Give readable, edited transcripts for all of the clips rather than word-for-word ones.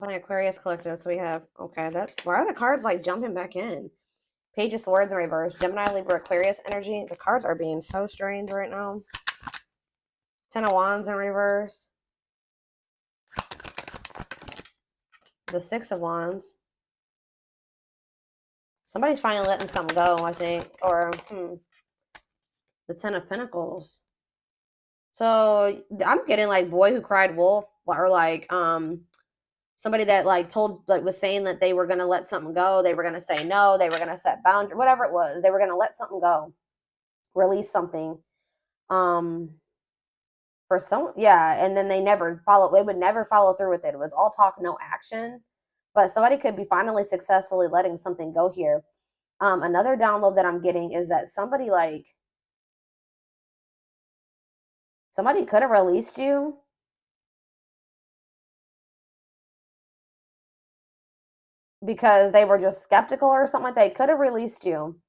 My Aquarius collective. So we have, okay, that's, why are the cards like jumping back in? Page of Swords in reverse. Gemini, Libra, Aquarius energy. The cards are being so strange right now. Ten of Wands in reverse. The Six of Wands. Somebody's finally letting something go, I think. Or, the Ten of Pentacles. So I'm getting like Boy Who Cried Wolf, or like somebody that like was saying that they were gonna let something go, they were gonna say no, they were gonna set boundaries, whatever it was, they were gonna let something go, release something. For some, yeah, and then they would never follow through with it. It was all talk, no action. But somebody could be finally successfully letting something go here. Another download that I'm getting is that somebody could have released you because they were just skeptical or something like that. They could have released you.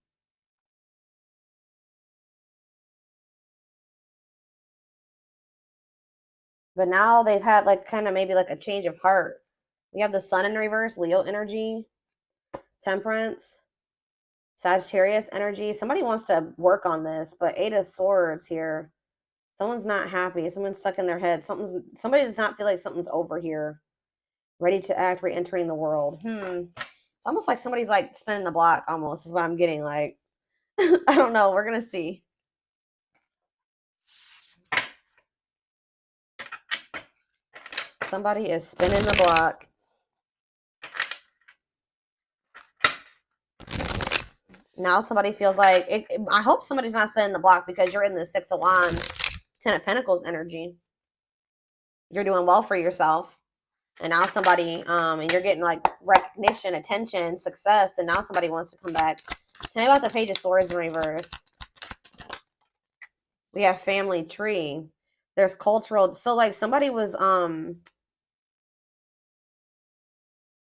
But now they've had like kind of maybe like a change of heart. We have the Sun in reverse, Leo energy, Temperance, Sagittarius energy. Somebody wants to work on this, but Eight of Swords here. Someone's not happy. Someone's stuck in their head. Somebody does not feel like something's over here. Ready to act, re-entering the world. It's almost like somebody's like spinning the block almost is what I'm getting like. I don't know. We're going to see. Somebody is spinning the block. Now somebody feels like, I hope somebody's not spinning the block because you're in the Six of Wands, Ten of Pentacles energy. You're doing well for yourself. And now somebody, and you're getting like recognition, attention, success, and now somebody wants to come back. Tell me about the Page of Swords in reverse. We have family tree. There's cultural, so like somebody was,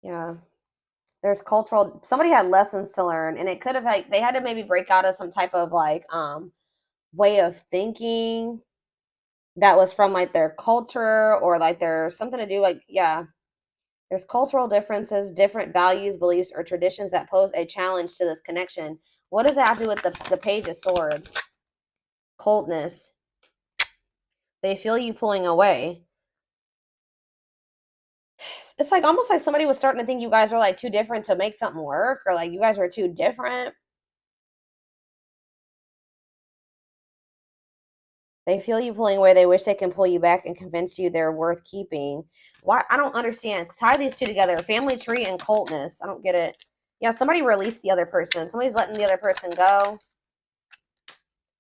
yeah. There's cultural, somebody had lessons to learn, and it could have like, they had to maybe break out of some type of like, way of thinking that was from like their culture, or like there's something to do like, yeah. There's cultural differences, different values, beliefs, or traditions that pose a challenge to this connection. What does that have to do with the Page of Swords? Coldness. They feel you pulling away. It's like almost like somebody was starting to think you guys were like too different to make something work, or like you guys were too different. They feel you pulling away. They wish they can pull you back and convince you they're worth keeping. Why? I don't understand. Tie these two together. Family tree and coldness. I don't get it. Yeah, somebody released the other person. Somebody's letting the other person go.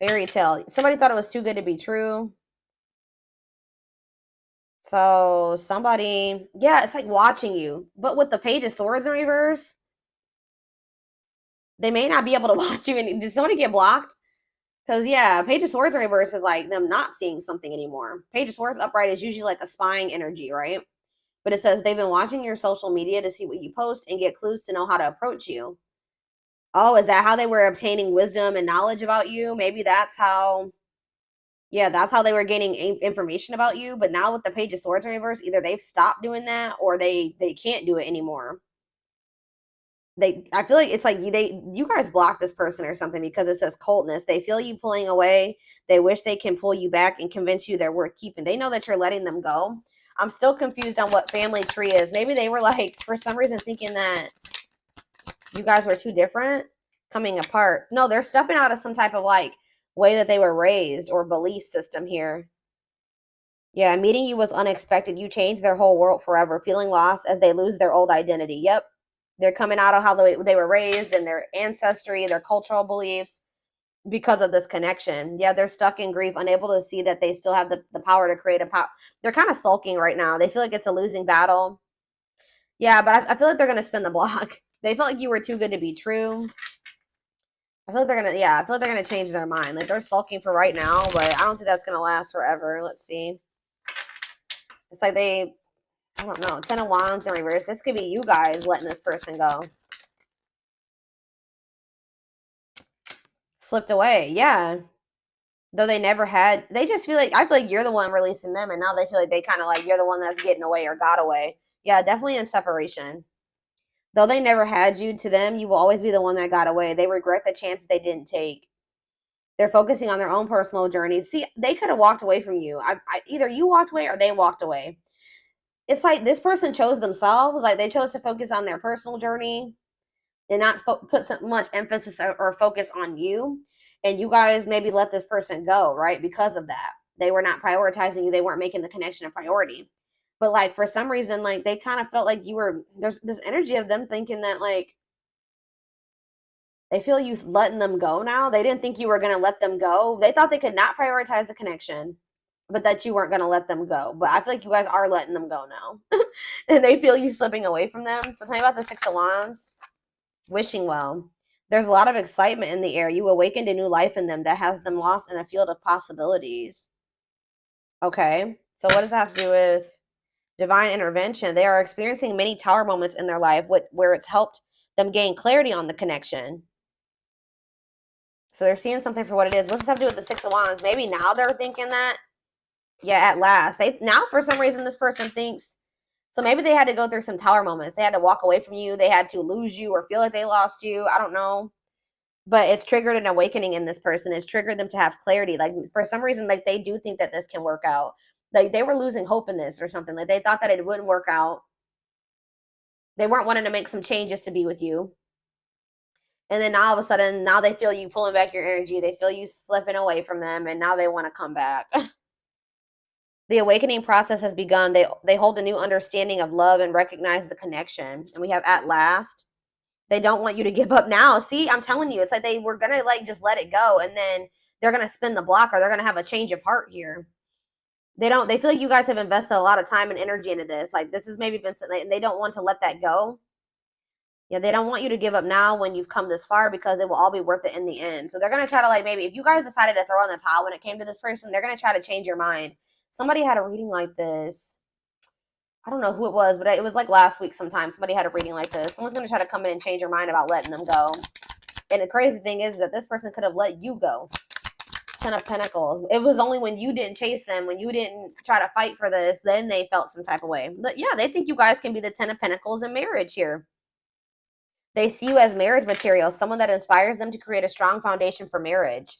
Fairy tale. Somebody thought it was too good to be true. So somebody, yeah, it's like watching you. But with the Page of Swords in reverse, they may not be able to watch you. And did somebody get blocked? Because, yeah, Page of Swords in reverse is like them not seeing something anymore. Page of Swords upright is usually like a spying energy, right? But it says they've been watching your social media to see what you post and get clues to know how to approach you. Oh, is that how they were obtaining wisdom and knowledge about you? Maybe that's how, yeah, that's how they were gaining information about you. But now with the Page of Swords in reverse, either they've stopped doing that or they can't do it anymore. I feel like it's like you guys blocked this person or something because it says coldness. They feel you pulling away. They wish they can pull you back and convince you they're worth keeping. They know that you're letting them go. I'm still confused on what family tree is. Maybe they were like, for some reason, thinking that you guys were too different, coming apart. No, they're stepping out of some type of like way that they were raised or belief system here. Yeah, meeting you was unexpected. You changed their whole world forever, feeling lost as they lose their old identity. Yep. They're coming out of how they were raised and their ancestry, their cultural beliefs because of this connection. Yeah, they're stuck in grief, unable to see that they still have the power to create a power. They're kind of sulking right now. They feel like it's a losing battle. Yeah, but I feel like they're going to spin the block. They felt like you were too good to be true. I feel like they're going to, yeah, I feel like they're going to change their mind. Like they're sulking for right now, but I don't think that's going to last forever. Let's see. It's like I don't know, Ten of Wands in reverse. This could be you guys letting this person go. Slipped away, yeah. Though they never had, they just feel like, I feel like you're the one releasing them, and now they feel like they kind of like you're the one that's getting away or got away. Yeah, definitely in separation. Though they never had you, to them, you will always be the one that got away. They regret the chance they didn't take. They're focusing on their own personal journeys. See, they could have walked away from you. Either you walked away or they walked away. It's like this person chose themselves. Like they chose to focus on their personal journey and not put so much emphasis or focus on you. And you guys maybe let this person go, right? Because of that. They were not prioritizing you. They weren't making the connection a priority. But like for some reason, like they kind of felt like you were, there's this energy of them thinking that like they feel you letting them go now. They didn't think you were going to let them go. They thought they could not prioritize the connection, but that you weren't going to let them go. But I feel like you guys are letting them go now. And they feel you slipping away from them. So tell me about the Six of Wands. Wishing well. There's a lot of excitement in the air. You awakened a new life in them that has them lost in a field of possibilities. Okay. So what does that have to do with divine intervention? They are experiencing many tower moments in their life where it's helped them gain clarity on the connection. So they're seeing something for what it is. What's this have to do with the Six of Wands? Maybe now they're thinking that, yeah, at last. Now for some reason this person thinks, so maybe they had to go through some tower moments. They had to walk away from you. They had to lose you or feel like they lost you. I don't know. But it's triggered an awakening in this person. It's triggered them to have clarity. Like for some reason, like they do think that this can work out. Like they were losing hope in this or something. Like they thought that it wouldn't work out. They weren't wanting to make some changes to be with you. And then all of a sudden, now they feel you pulling back your energy. They feel you slipping away from them, and now they want to come back. The awakening process has begun. They hold a new understanding of love and recognize the connection. And we have at last. They don't want you to give up now. See, I'm telling you, it's like they were gonna like just let it go, and then they're gonna spin the block, or they're gonna have a change of heart here. They feel like you guys have invested a lot of time and energy into this. Like this has maybe been, and they don't want to let that go. Yeah, they don't want you to give up now when you've come this far, because it will all be worth it in the end. So they're going to try to, like, maybe if you guys decided to throw in the towel when it came to this person, they're going to try to change your mind. Somebody had a reading like this. I don't know who it was, but it was like last week sometime. Somebody had a reading like this. Someone's going to try to come in and change your mind about letting them go. And the crazy thing is that this person could have let you go. Ten of Pentacles. It was only when you didn't chase them, when you didn't try to fight for this, then they felt some type of way. But yeah, they think you guys can be the Ten of Pentacles in marriage here. They see you as marriage material, someone that inspires them to create a strong foundation for marriage.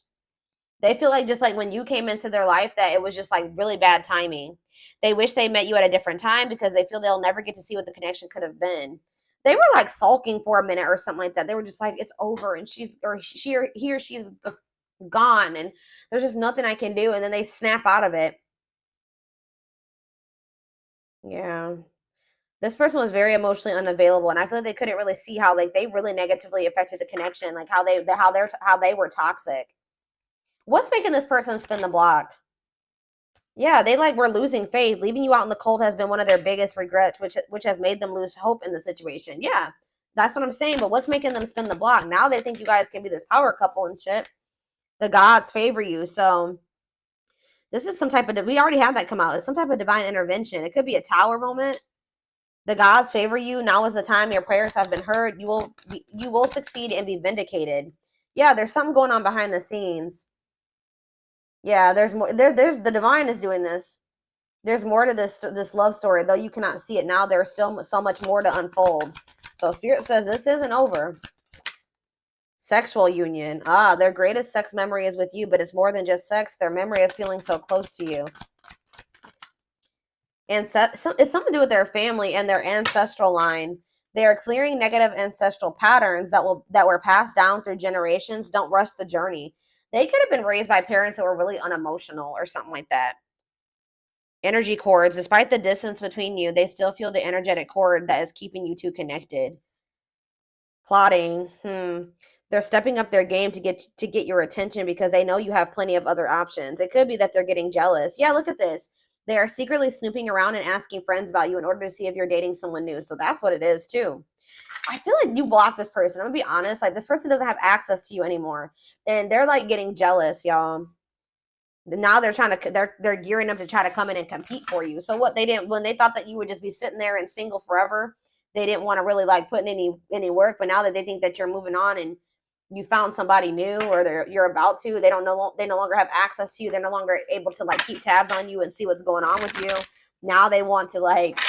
They feel like just like when you came into their life that it was just like really bad timing. They wish they met you at a different time because they feel they'll never get to see what the connection could have been. They were like sulking for a minute or something like that. They were just like, it's over, and she's gone, and there's just nothing I can do. And then they snap out of it. Yeah. This person was very emotionally unavailable, and I feel like they couldn't really see how like they really negatively affected the connection, like how they were toxic. What's making this person spin the block? Yeah, they like were losing faith. Leaving you out in the cold has been one of their biggest regrets, which has made them lose hope in the situation. Yeah, that's what I'm saying. But what's making them spin the block? Now they think you guys can be this power couple and shit. The gods favor you, so this is some type of, we already had that come out. It's some type of divine intervention. It could be a tower moment. The gods favor you. Now is the time your prayers have been heard. You will succeed and be vindicated. Yeah, there's something going on behind the scenes. Yeah, there's more. There's the divine is doing this. There's more to this love story, though you cannot see it now. There's still so much more to unfold. So Spirit says this isn't over. Sexual union. Their greatest sex memory is with you, but it's more than just sex. Their memory of feeling so close to you. And it's something to do with their family and their ancestral line. They are clearing negative ancestral patterns that were passed down through generations. Don't rush the journey. They could have been raised by parents that were really unemotional or something like that. Energy cords. Despite the distance between you, they still feel the energetic cord that is keeping you two connected. Plotting. They're stepping up their game to get your attention because they know you have plenty of other options. It could be that they're getting jealous. Yeah, look at this. They are secretly snooping around and asking friends about you in order to see if you're dating someone new. So that's what it is too. I feel like you blocked this person. I'm gonna be honest. Like this person doesn't have access to you anymore, and they're like getting jealous, y'all. Now they're gearing up to try to come in and compete for you. So what they didn't, when they thought that you would just be sitting there and single forever, they didn't want to really like put in any work. But now that they think that you're moving on and you found somebody new, or you're about to, they no longer have access to you. They're no longer able to like keep tabs on you and see what's going on with you. Now they want to like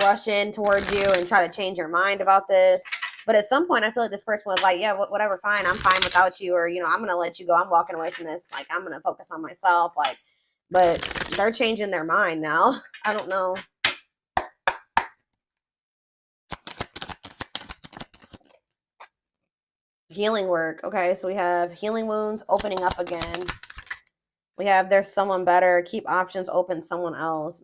rush in towards you and try to change your mind about this. But at some point, I feel like this person was like, yeah, whatever, fine. I'm fine without you. Or, I'm going to let you go. I'm walking away from this. Like, I'm going to focus on myself. Like, but they're changing their mind now. I don't know. Healing work. Okay, so we have healing wounds, opening up again. We have there's someone better. Keep options open, someone else.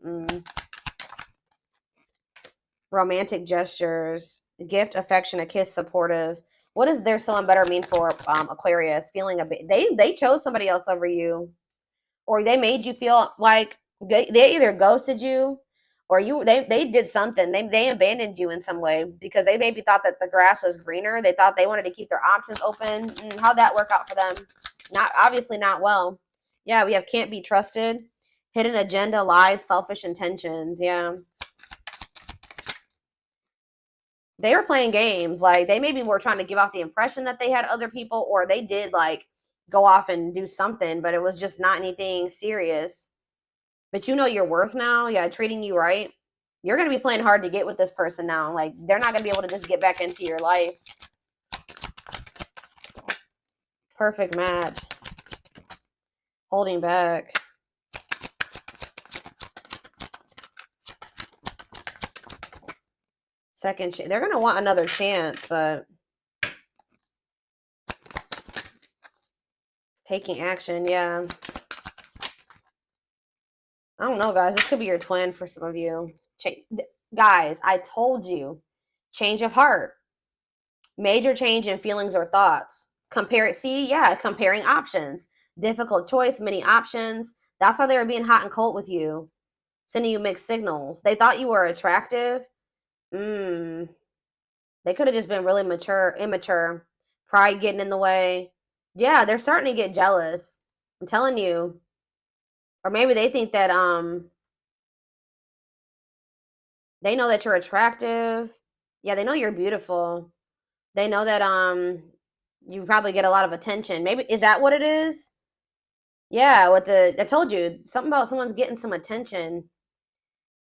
Romantic gestures. Gift, affection, a kiss, supportive. What does there's someone better mean for Aquarius? Feeling a bit. They chose somebody else over you, or they made you feel like they either ghosted you, or they did something. They abandoned you in some way because they maybe thought that the grass was greener. They thought they wanted to keep their options open. How'd that work out for them? Not obviously not well. Yeah, we have can't be trusted, hidden agenda, lies, selfish intentions. Yeah. They were playing games. Like they maybe were trying to give off the impression that they had other people, or they did like go off and do something, but it was just not anything serious. But you know your worth now. Yeah, treating you right. You're going to be playing hard to get with this person now. Like they're not going to be able to just get back into your life. Perfect match. Holding back. Second chance. They're going to want another chance, but taking action, yeah. I don't know, guys. This could be your twin for some of you. Guys, I told you. Change of heart. Major change in feelings or thoughts. Comparing options. Difficult choice, many options. That's why they were being hot and cold with you. Sending you mixed signals. They thought you were attractive. They could have just been really immature. Pride getting in the way. Yeah, they're starting to get jealous. I'm telling you. Or maybe they think that they know that you're attractive. Yeah, they know you're beautiful. They know that you probably get a lot of attention. Maybe is that what it is? Yeah, I told you something about someone's getting some attention.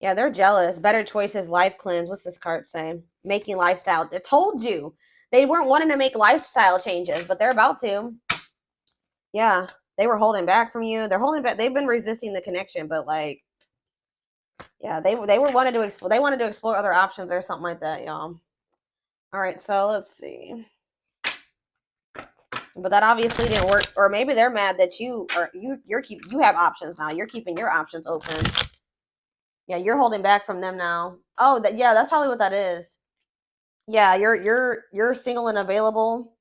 Yeah, they're jealous. Better choices, life cleanse. What's this card say? Making lifestyle. I told you. They weren't wanting to make lifestyle changes, but they're about to. Yeah, they were holding back from you. They're holding back. They've been resisting the connection, but like, yeah, they were wanted to explore. They wanted to explore other options or something like that, y'all. All right, so let's see. But that obviously didn't work. Or maybe they're mad that you have options now. You're keeping your options open. Yeah, you're holding back from them now. Oh, that's probably what that is. Yeah, you're single and available.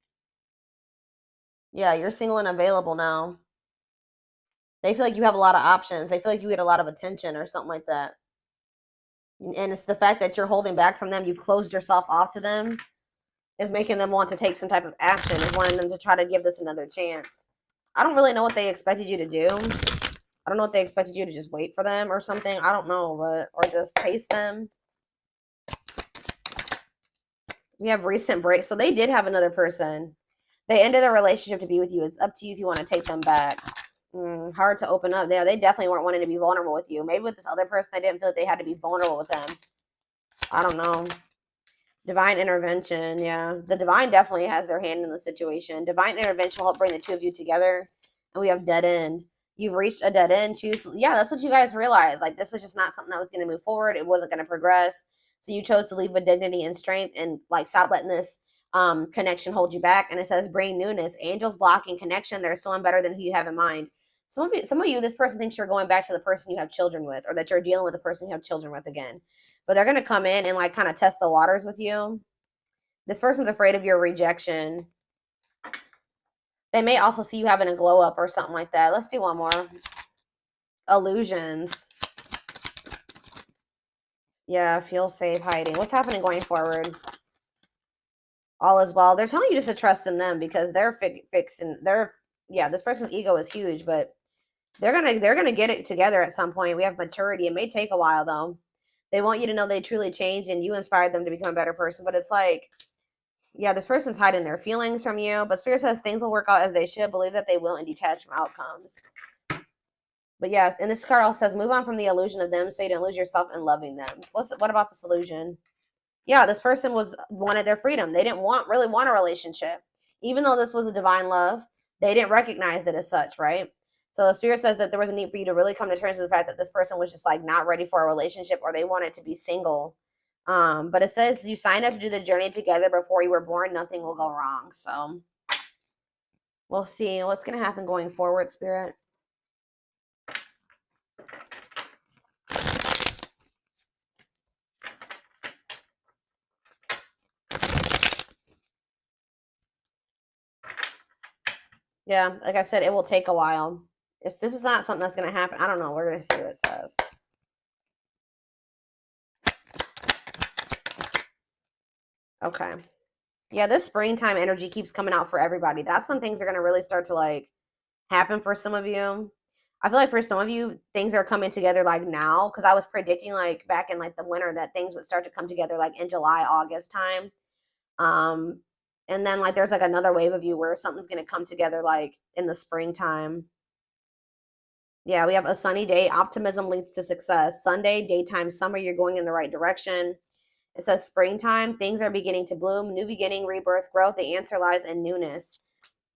Yeah, you're single and available now. They feel like you have a lot of options. They feel like you get a lot of attention or something like that. And it's the fact that you're holding back from them. You've closed yourself off to them. Is making them want to take some type of action. Is wanting them to try to give this another chance. I don't really know what they expected you to do. I don't know if they expected you to just wait for them or something. I don't know, or just chase them. We have recent breaks. So they did have another person. They ended their relationship to be with you. It's up to you if you want to take them back. Hard to open up. They definitely weren't wanting to be vulnerable with you. Maybe with this other person, they didn't feel like they had to be vulnerable with them. I don't know. Divine intervention. Yeah. The divine definitely has their hand in the situation. Divine intervention will help bring the two of you together. And we have dead end. You've reached a dead end. Yeah, that's what you guys realized. Like, this was just not something that was going to move forward. It wasn't going to progress. So you chose to leave with dignity and strength and, like, stop letting this connection hold you back. And it says bring newness. Angels blocking connection. There's someone better than who you have in mind. Some of you, this person thinks you're going back to the person you have children with, or that you're dealing with the person you have children with again. But they're going to come in and, like, kind of test the waters with you. This person's afraid of your rejection. They may also see you having a glow up or something like that. Let's do one more. Illusions. Yeah, feel safe hiding. What's happening going forward? All is well. They're telling you just to trust in them because they're fixing. This person's ego is huge, but they're gonna get it together at some point. We have maturity. It may take a while though. They want you to know they truly changed and you inspired them to become a better person. But it's like, yeah, this person's hiding their feelings from you. But Spirit says things will work out as they should. Believe that they will and detach from outcomes. But yes, and this card also says move on from the illusion of them so you don't lose yourself in loving them. What about this illusion? Yeah, this person wanted their freedom. They didn't really want a relationship. Even though this was a divine love, they didn't recognize it as such, right? So the spirit says that there was a need for you to really come to terms with the fact that this person was just like not ready for a relationship, or they wanted to be single. But it says you signed up to do the journey together before you were born. Nothing will go wrong. So we'll see what's going to happen going forward, spirit. Yeah, like I said, it will take a while. This is not something that's going to happen. I don't know. We're going to see what it says. Okay. Yeah, this springtime energy keeps coming out for everybody. That's when things are going to really start to like happen for some of you. I feel like for some of you, things are coming together like now, because I was predicting like back in like the winter that things would start to come together like in July, August time. Um, and then like there's like another wave of you where something's going to come together like in the springtime. Yeah, we have a sunny day. Optimism leads to success. Sunday, daytime, summer, you're going in the right direction. It says springtime, things are beginning to bloom, new beginning, rebirth, growth. The answer lies in newness.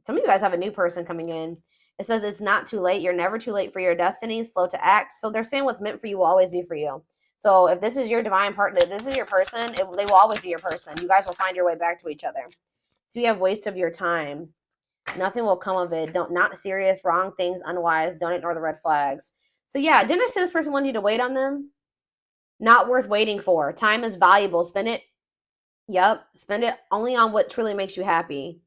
Some of you guys have a new person coming in. It says it's not too late. You're never too late for your destiny. Slow to act. So they're saying what's meant for you will always be for you. So if this is your divine partner, this is your person, they will always be your person. You guys will find your way back to each other. So you have waste of your time. Nothing will come of it. Not serious, wrong things, unwise. Don't ignore the red flags. So yeah, didn't I say this person wanted you to wait on them? Not worth waiting for. Time is valuable. Spend it. Yep. Spend it only on what truly makes you happy.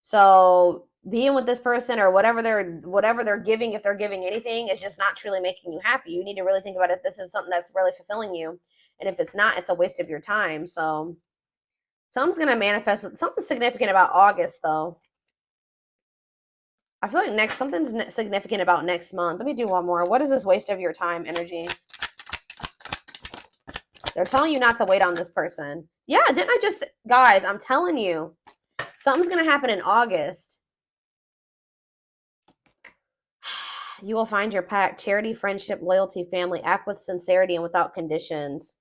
So being with this person or whatever they're giving, if they're giving anything, is just not truly making you happy. You need to really think about if this is something that's really fulfilling you. And if it's not, it's a waste of your time. So something's going to manifest with something significant about August, though. I feel like something's significant about next month. Let me do one more. What is this waste of your time energy? They're telling you not to wait on this person. Yeah, didn't I just, guys, I'm telling you, something's going to happen in August. You will find your pact. Charity, friendship, loyalty, family. Act with sincerity and without conditions.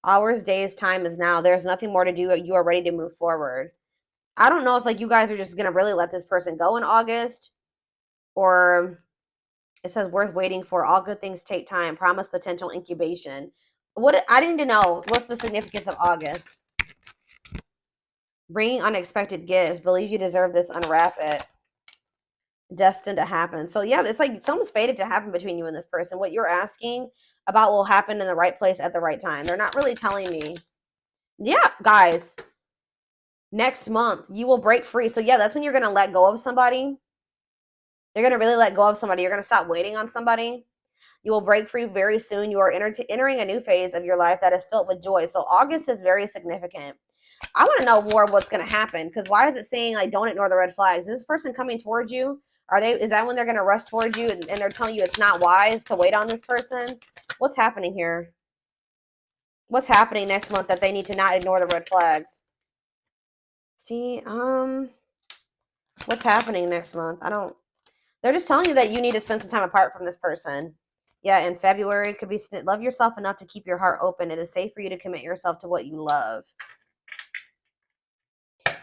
Hours, days, time is now. There's nothing more to do. You are ready to move forward. I don't know if like you guys are just going to really let this person go in August, or it says worth waiting for. All good things take time. Promise potential incubation. What I need to know, what's the significance of August? Bringing unexpected gifts. Believe you deserve this. Unwrap it. Destined to happen. So yeah, it's like something's fated to happen between you and this person. What you're asking about will happen in the right place at the right time. They're not really telling me. Yeah, guys. Next month, you will break free. So yeah, that's when you're going to let go of somebody. You're going to really let go of somebody. You're going to stop waiting on somebody. You will break free very soon. You are entering a new phase of your life that is filled with joy. So August is very significant. I want to know more of what's going to happen, because why is it saying like don't ignore the red flags? Is this person coming towards you? Is that when they're going to rush towards you and they're telling you it's not wise to wait on this person? What's happening here? What's happening next month that they need to not ignore the red flags? See, what's happening next month? They're just telling you that you need to spend some time apart from this person. Yeah, in February, it could be love yourself enough to keep your heart open. It is safe for you to commit yourself to what you love.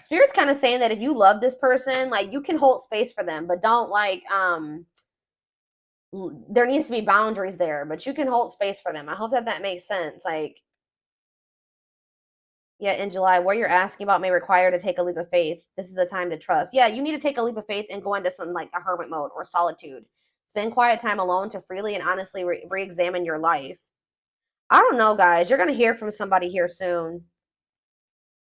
Spirit's kind of saying that if you love this person, like you can hold space for them, but don't like, there needs to be boundaries there, but you can hold space for them. I hope that makes sense. Like, yeah, in July, what you're asking about may require to take a leap of faith. This is the time to trust. Yeah, you need to take a leap of faith and go into some like a hermit mode or solitude. Spend quiet time alone to freely and honestly re-examine your life. I don't know, guys. You're going to hear from somebody here soon.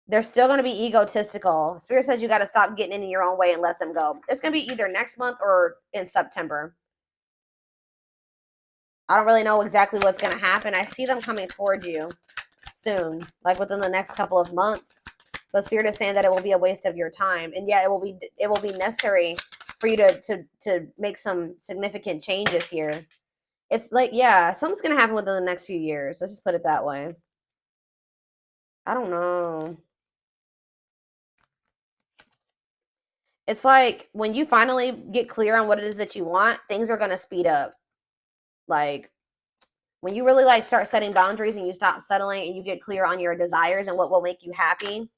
They're still going to be egotistical. Spirit says you got to stop getting in your own way and let them go. It's going to be either next month or in September. I don't really know exactly what's going to happen. I see them coming towards you soon, like within the next couple of months. But Spirit is saying that it will be a waste of your time. And yeah, it will be necessary for you to make some significant changes here. It's like, yeah, something's going to happen within the next few years. Let's just put it that way. I don't know. It's like when you finally get clear on what it is that you want, things are going to speed up. Like, when you really like start setting boundaries and you stop settling and you get clear on your desires and what will make you happy,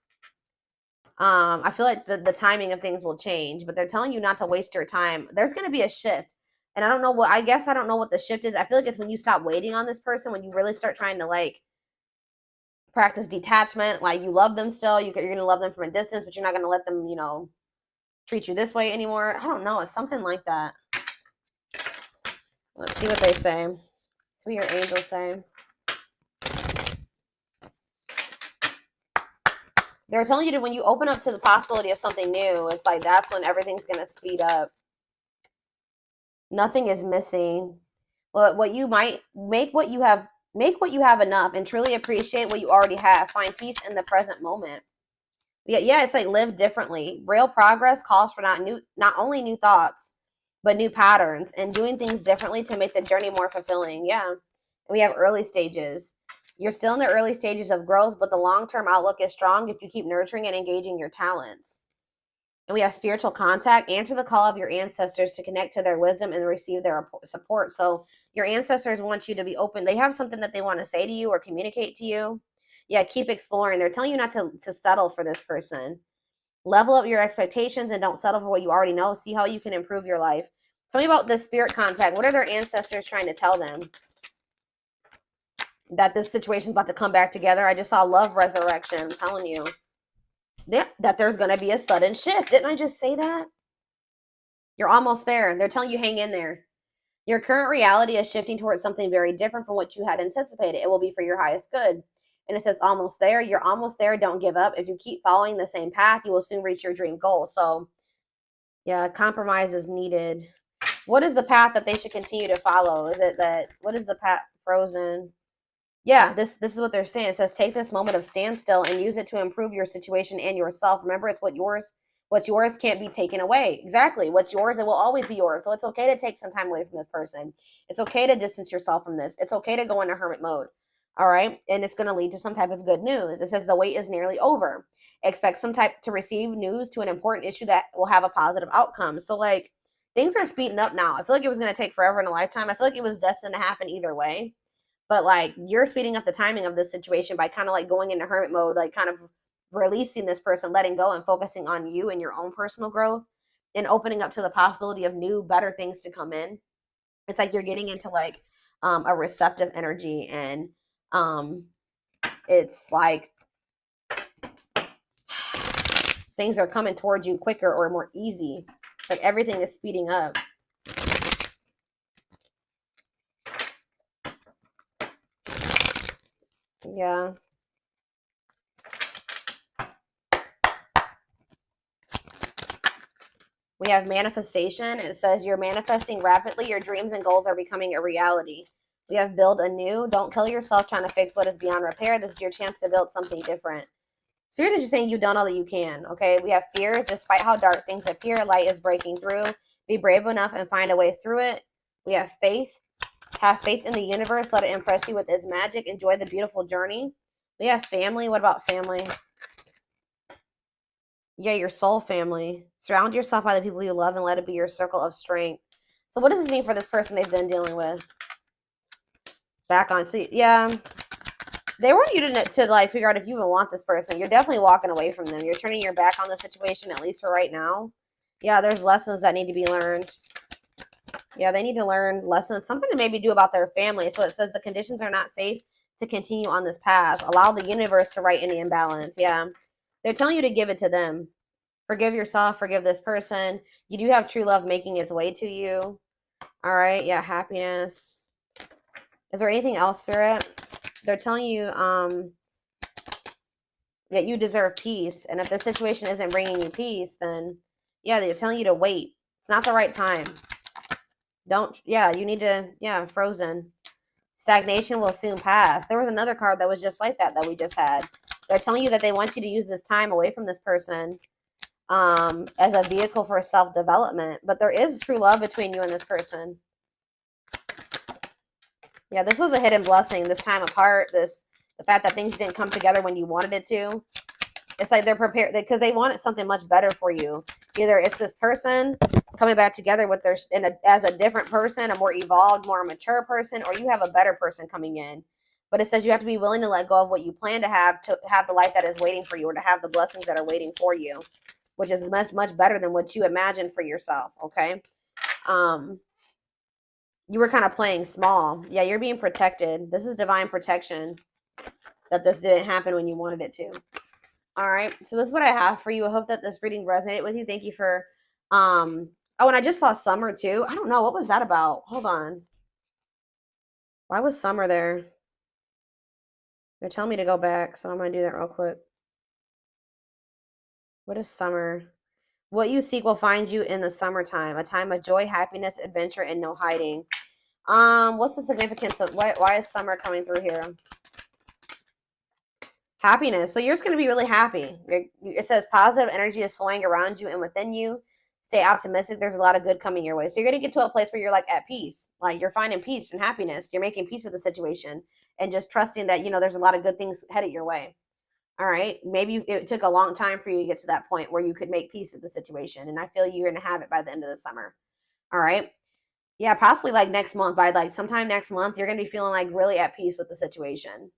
I feel like the timing of things will change, but they're telling you not to waste your time. There's going to be a shift. And I don't know what, I guess I don't know what the shift is. I feel like it's when you stop waiting on this person, when you really start trying to like practice detachment. Like, you love them still. You're going to love them from a distance, but you're not going to let them, you know, treat you this way anymore. I don't know. It's something like that. Let's see what they say. Let's see what your angels say. They're telling you that when you open up to the possibility of something new, it's like that's when everything's going to speed up. Nothing is missing. Well, what you might make what you have enough and truly appreciate what you already have. Find peace in the present moment. Yeah, it's like live differently. Real progress calls for not only new thoughts, but new patterns and doing things differently to make the journey more fulfilling. Yeah. And we have early stages. You're still in the early stages of growth, but the long-term outlook is strong if you keep nurturing and engaging your talents. And we have spiritual contact. Answer the call of your ancestors to connect to their wisdom and receive their support. So your ancestors want you to be open. They have something that they want to say to you or communicate to you. Yeah, keep exploring. They're telling you not to settle for this person. Level up your expectations and don't settle for what you already know. See how you can improve your life. Tell me about this spirit contact. What are their ancestors trying to tell them? That this situation's about to come back together. I just saw love resurrection. I'm telling you. That there's going to be a sudden shift. Didn't I just say that? You're almost there. They're telling you hang in there. Your current reality is shifting towards something very different from what you had anticipated. It will be for your highest good. And it says almost there. You're almost there. Don't give up. If you keep following the same path, you will soon reach your dream goal. So, yeah, compromise is needed. What is the path that they should continue to follow? Is it that, what is the path? Frozen. Yeah, this is what they're saying. It says take this moment of standstill and use it to improve your situation and yourself. Remember, it's what's yours can't be taken away. Exactly. What's yours, it will always be yours. So it's okay to take some time away from this person. It's okay to distance yourself from this. It's okay to go into hermit mode. All right. And it's going to lead to some type of good news. It says the wait is nearly over. Expect some type to receive news to an important issue that will have a positive outcome. So like things are speeding up now. I feel like it was going to take forever in a lifetime. I feel like it was destined to happen either way. But like you're speeding up the timing of this situation by kind of like going into hermit mode, like kind of releasing this person, letting go and focusing on you and your own personal growth and opening up to the possibility of new, better things to come in. It's like you're getting into like a receptive energy and it's like things are coming towards you quicker or more easy. It's like everything is speeding up. Yeah. We have manifestation. It says you're manifesting rapidly. Your dreams and goals are becoming a reality. We have build anew. Don't kill yourself trying to fix what is beyond repair. This is your chance to build something different. Spirit is just saying you've done all that you can. Okay. We have fears. Despite how dark things appear, light is breaking through. Be brave enough and find a way through it. We have faith. Have faith in the universe. Let it impress you with its magic. Enjoy the beautiful journey. We have family. What about family? Yeah, your soul family. Surround yourself by the people you love and let it be your circle of strength. So what does this mean for this person they've been dealing with? Back on. So yeah, they want you to like figure out if you even want this person. You're definitely walking away from them. You're turning your back on the situation, at least for right now. Yeah, there's lessons that need to be learned. Yeah, they need to learn lessons, something to maybe do about their family. So it says the conditions are not safe to continue on this path. Allow the universe to right any imbalance. Yeah, they're telling you to give it to them. Forgive yourself. Forgive this person. You do have true love making its way to you. All right. Yeah, happiness. Is there anything else, Spirit? They're telling you that you deserve peace. And if the situation isn't bringing you peace, then, yeah, they're telling you to wait. It's not the right time. You need to, frozen. Stagnation will soon pass. There was another card that was just like that we just had. They're telling you that they want you to use this time away from this person as a vehicle for self-development. But there is true love between you and this person. Yeah, this was a hidden blessing, this time apart, the fact that things didn't come together when you wanted it to. It's like they're prepared because they wanted something much better for you. Either it's this person coming back together with their as a different person, a more evolved, more mature person, or you have a better person coming in. But it says you have to be willing to let go of what you plan to have the life that is waiting for you, or to have the blessings that are waiting for you, which is much, much better than what you imagined for yourself. Okay. You were kind of playing small. Yeah, you're being protected. This is divine protection that this didn't happen when you wanted it to. All right. So this is what I have for you. I hope that this reading resonated with you. Thank you for oh, and I just saw Summer too. I don't know. What was that about? Hold on. Why was Summer there? They're telling me to go back, so I'm going to do that real quick. What is Summer? What you seek will find you in the summertime, a time of joy, happiness, adventure, and no hiding. What's the significance of why is Summer coming through here? Happiness. So you're just going to be really happy. It says positive energy is flowing around you and within you. Stay optimistic. There's a lot of good coming your way. So you're going to get to a place where you're like at peace. Like you're finding peace and happiness. You're making peace with the situation and just trusting that, you know, there's a lot of good things headed your way. All right. Maybe it took a long time for you to get to that point where you could make peace with the situation. And I feel you're going to have it by the end of the summer. All right. Yeah, possibly like next month. By like sometime next month, you're going to be feeling like really at peace with the situation.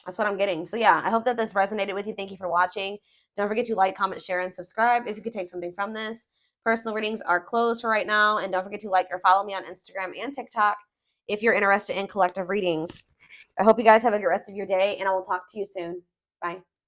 That's what I'm getting. So yeah, I hope that this resonated with you. Thank you for watching. Don't forget to like, comment, share, and subscribe if you could take something from this. Personal readings are closed for right now. And don't forget to like or follow me on Instagram and TikTok if you're interested in collective readings. I hope you guys have a good rest of your day, and I will talk to you soon. Bye.